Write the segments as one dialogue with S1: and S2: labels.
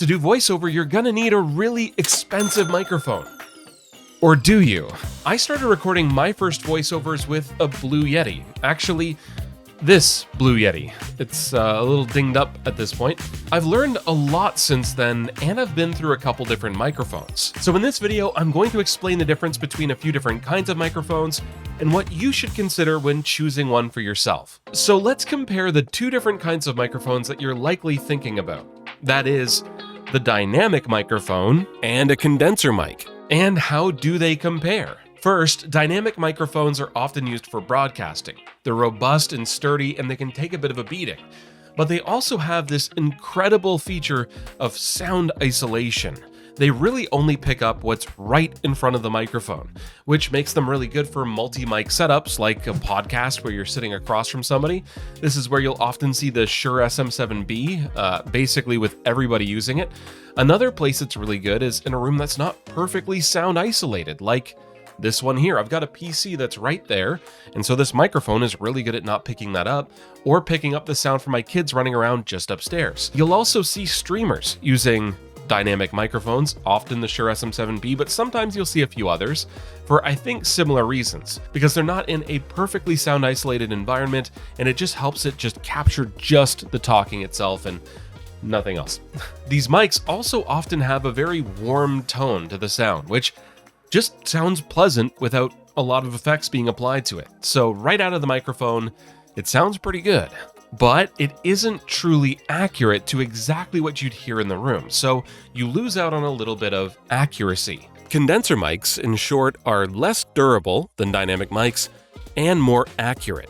S1: To do voiceover, you're gonna need a really expensive microphone. Or do you? I started recording my first voiceovers with a Blue Yeti. Actually, this Blue Yeti. It's a little dinged up at this point. I've learned a lot since then, and I've been through a couple different microphones. So in this video, I'm going to explain the difference between a few different kinds of microphones and what you should consider when choosing one for yourself. So let's compare the two different kinds of microphones that you're likely thinking about. That is, the dynamic microphone and a condenser mic. And how do they compare? First, dynamic microphones are often used for broadcasting. They're robust and sturdy, and they can take a bit of a beating. But they also have this incredible feature of sound isolation. They really only pick up what's right in front of the microphone, which makes them really good for multi-mic setups like a podcast where you're sitting across from somebody. This is where you'll often see the Shure SM7B, basically with everybody using it. Another place it's really good is in a room that's not perfectly sound isolated, like this one here. I've got a PC that's right there, and so this microphone is really good at not picking that up or picking up the sound from my kids running around just upstairs. You'll also see streamers using dynamic microphones, often the Shure SM7B, but sometimes you'll see a few others for, I think, similar reasons, because they're not in a perfectly sound isolated environment, and it just helps it just capture just the talking itself and nothing else. These mics also often have a very warm tone to the sound, which just sounds pleasant without a lot of effects being applied to it. So right out of the microphone, it sounds pretty good. But it isn't truly accurate to exactly what you'd hear in the room, so you lose out on a little bit of accuracy. Condenser mics, in short, are less durable than dynamic mics and more accurate.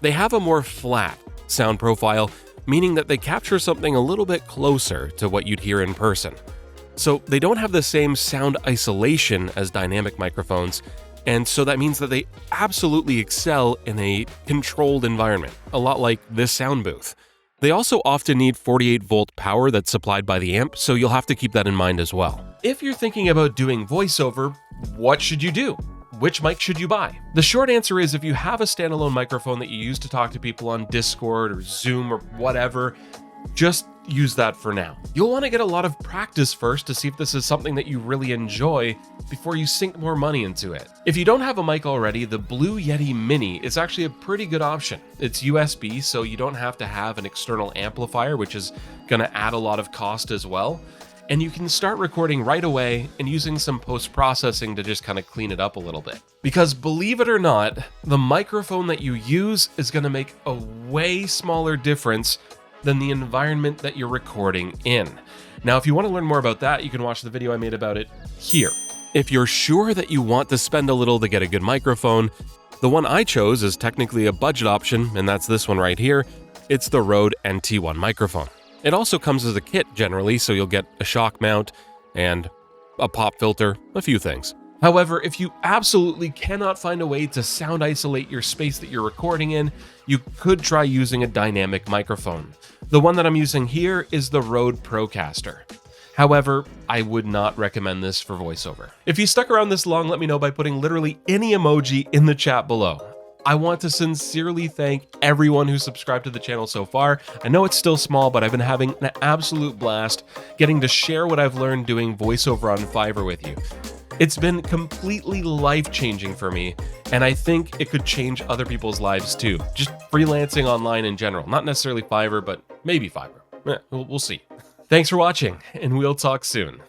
S1: They have a more flat sound profile, meaning that they capture something a little bit closer to what you'd hear in person. So they don't have the same sound isolation as dynamic microphones, and so that means that they absolutely excel in a controlled environment, a lot like this sound booth. They also often need 48-volt power that's supplied by the amp, so you'll have to keep that in mind as well. If you're thinking about doing voiceover, what should you do? Which mic should you buy? The short answer is if you have a standalone microphone that you use to talk to people on Discord or Zoom or whatever, just use that for now. You'll want to get a lot of practice first to see if this is something that you really enjoy before you sink more money into it. If you don't have a mic already, the Blue Yeti Mini is actually a pretty good option. It's USB, so you don't have to have an external amplifier, which is going to add a lot of cost as well. And you can start recording right away and using some post-processing to just kind of clean it up a little bit. Because believe it or not, the microphone that you use is going to make a way smaller difference than the environment that you're recording in. Now, if you want to learn more about that, you can watch the video I made about it here. If you're sure that you want to spend a little to get a good microphone, the one I chose is technically a budget option, and that's this one right here. It's the Rode NT1 microphone. It also comes as a kit generally, so you'll get a shock mount and a pop filter, a few things. However, if you absolutely cannot find a way to sound isolate your space that you're recording in, you could try using a dynamic microphone. The one that I'm using here is the Rode Procaster. However, I would not recommend this for voiceover. If you stuck around this long, let me know by putting literally any emoji in the chat below. I want to sincerely thank everyone who subscribed to the channel so far. I know it's still small, but I've been having an absolute blast getting to share what I've learned doing voiceover on Fiverr with you. It's been completely life-changing for me, and I think it could change other people's lives too. Just freelancing online in general. Not necessarily Fiverr, but maybe Fiverr. We'll see. Thanks for watching, and we'll talk soon.